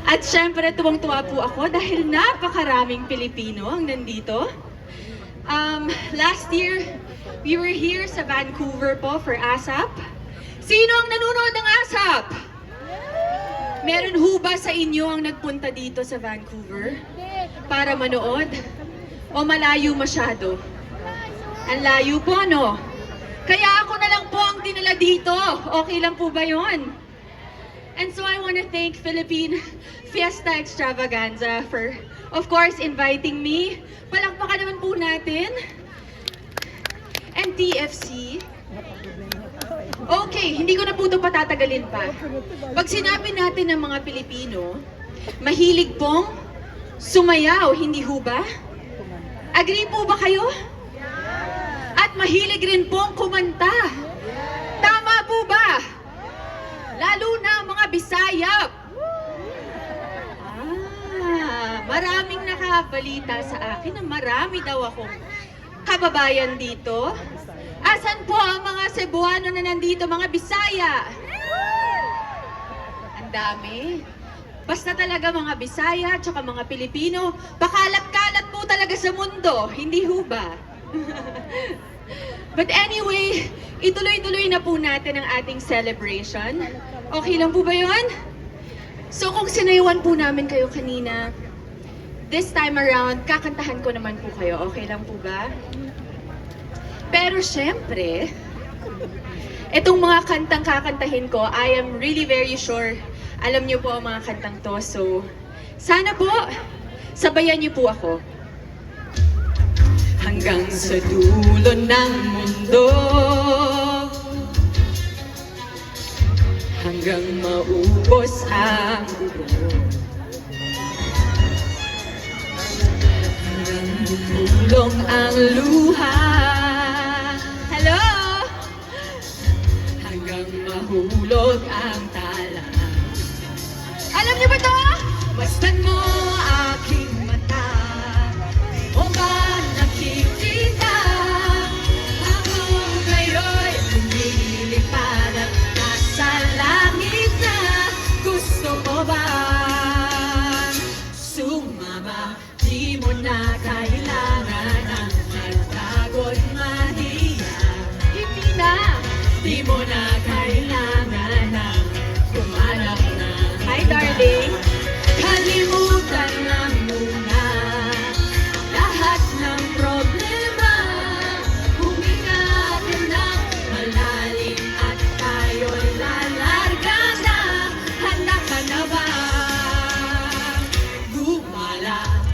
At syempre, tuwang-tuwa po ako dahil napakaraming Pilipino ang nandito. Last year, we were here sa Vancouver po for ASAP. Sino ang nanonood ng ASAP? Meron ho ba sa inyo ang nagpunta dito sa Vancouver para manood? O malayo masyado? Ang layo po, no? Kaya ako na lang po ang dinala dito. Okay lang po ba yon? And so I want to thank Philippine Fiesta Extravaganza for, of course, inviting me. Palakpakan naman po natin. And TFC. Okay, hindi ko na po ito patatagalin pa. Pag sinabi natin ng mga Pilipino, mahilig pong sumayaw, hindi ho ba? Agree po ba kayo? At mahilig rin pong kumanta. Tama po ba? Lalo na ang mga Bisaya. Maraming nakabalita sa akin na marami daw akong kababayan dito. Asan po ang mga Cebuano na nandito, mga Bisaya? Ang dami. Basta talaga mga Bisaya at saka mga Pilipino, pakalat-kalat po talaga sa mundo, hindi ho ba? But anyway, ituloy-tuloy na po natin ang ating celebration. Okay lang po ba yun? So kung sinayuan po namin kayo kanina, this time around, kakantahan ko naman po kayo. Okay lang po ba? Pero syempre, itong mga kantang kakantahin ko, I am really very sure alam niyo po ang mga kantang to. So, sana po, sabayan niyo po ako. Hanggang sa dulo ng mundo, hanggang maubos ang buo, hanggang bumulong ang luha. Hello! Hanggang mahulog ang tala. Alam niyo ba ito?